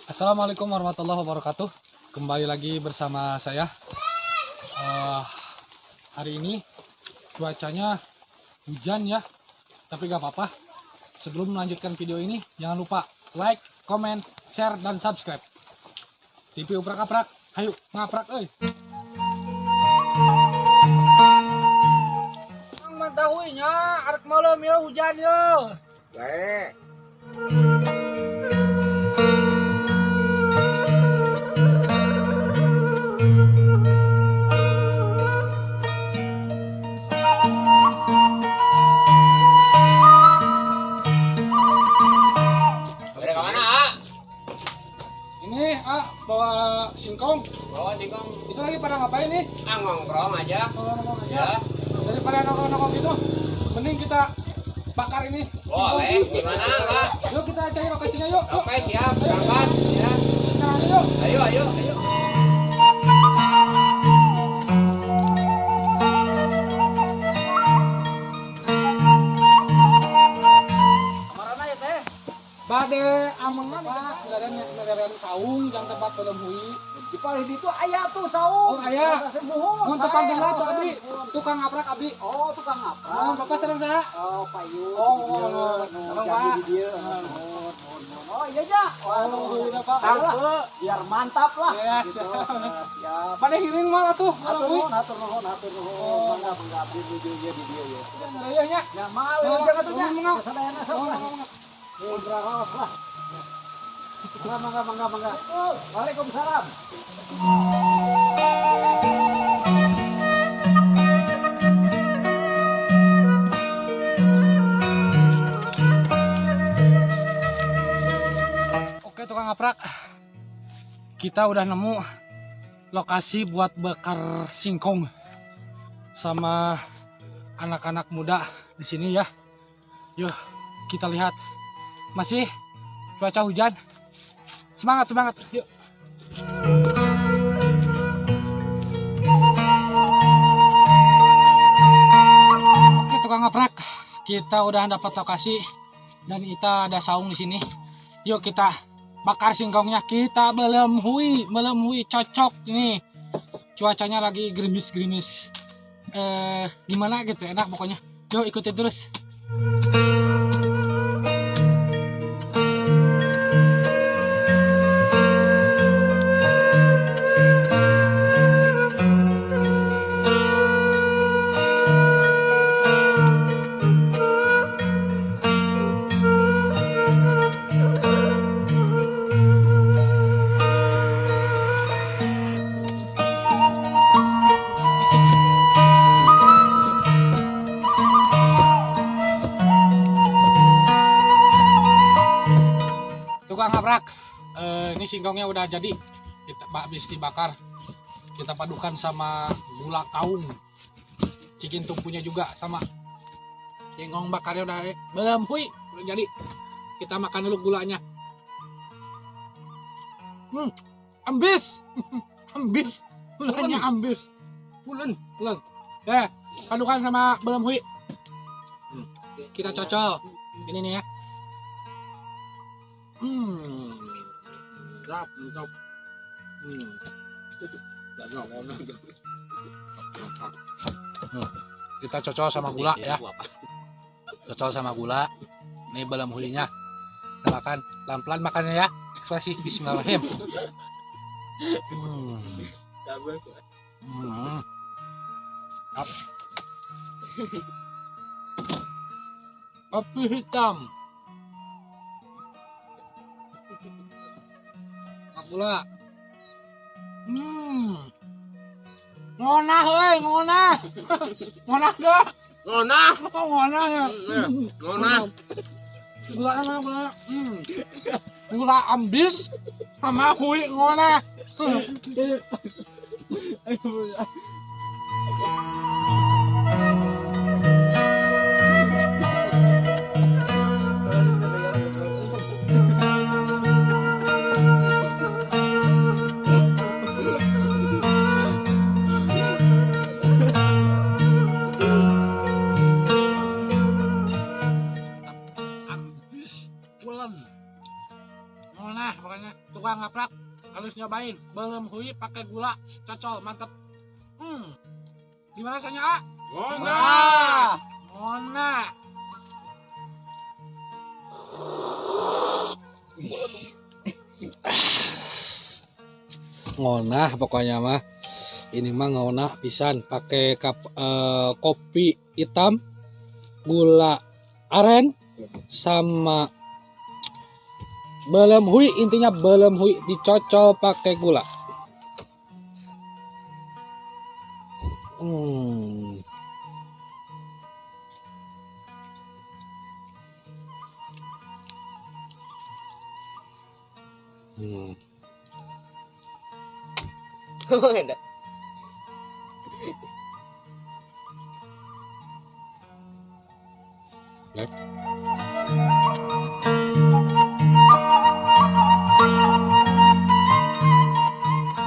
Assalamualaikum warahmatullahi wabarakatuh. Kembali lagi bersama saya. Hari ini cuacanya hujan ya, tapi gak apa-apa. Sebelum melanjutkan video ini, jangan lupa like, comment, share, dan subscribe. TV uprak-aprak, ayo ngaprak Mengetahuinya, arek malam ya hujan ya. Baik. Ada ke mana, A? Ini bawa singkong. Bawa singkong. Itu lagi pada ngapain nih? Ngongkrong aja. Nongkrong aja. Ya. Daripada nongkrong gitu, mending kita bakar ini. Boleh. Di mana, Pak? Yuk kita cari lokasinya yuk. Oke, siap. Berangkat. Ya. Sekarang yuk. Ayo. Marana ya teh. Bade amangan ngadaran saung yang tempat pada hui. Di paling itu ayah tuh saung. Oh, aya. Sembuhun. Mun tukang gelat abi, tukang ngaprak abi. Oh, tukang apa? Oh, Bapak sedang saha? Oh, Payus. Oh, jadi di dia. Oh, iya ja. Oh, udah Pak. Salah. Biar mantap lah. Ya, Gitu. siap. Siap. Pada hiring malah tuh, malah Hatur hui. nuhun, hatur nuhun, hatur nuhun. Bangga abdi nuju dia di dia ya. Rayahnya. Ya mal, jangan tuh nya. Mangga. Kesadayana sok lah. Berahos lah. Mangga. Waalaikumsalam. Oke, tukang ngaprak. Kita udah nemu lokasi buat bakar singkong sama anak-anak muda di sini ya. Yuk, kita lihat. Masih cuaca hujan. Semangat. Yuk. Oke, tukang ngaprak. Kita udah dapat lokasi dan kita ada saung di sini. Yuk kita bakar singkongnya. Kita belum hui cocok ini. Cuacanya lagi gerimis. Gimana gitu, enak pokoknya. Yuk ikutin terus. Tukang ngaprak, ini singkongnya udah jadi. Kita habis dibakar, kita padukan sama gula kaung. Cikintung punya juga sama. Singkong bakarnya udah belum udah jadi. Kita makan dulu gulanya. Ambis. Ambis. Gulanya ambis. Pulen. Ya, padukan sama belum hui. Kita cocok. Ini nih ya. Sedap. Kita cocok sama gula ya. Cocok sama gula. Ini belum hulinya. Kita makan pelan-pelan makannya ya. Ekspresi bismillahirrahmanirrahim. Kopi hitam. Gula. Ngonah euy, ngonah. Ngonah dah. Ngonah. Kok ngonah ya? Ngonah. Gula mana gula? Gula ambis sama hui ngonah. Ambis pulen. Ngonah pokoknya. pokoknya tukang ngaprak harus nyobain belum hui pakai gula cocol mantep. Gimana rasanya A? Ngona. Ngona. Ngonah pokoknya mah. Ini mah ngonah pisan pakai kopi hitam, gula aren sama belem hui, intinya belem hui dicocol pakai gula.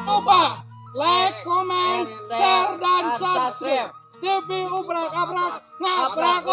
Lupa like, comment, share dan subscribe. TV Ubrak Abrak Ngaprak.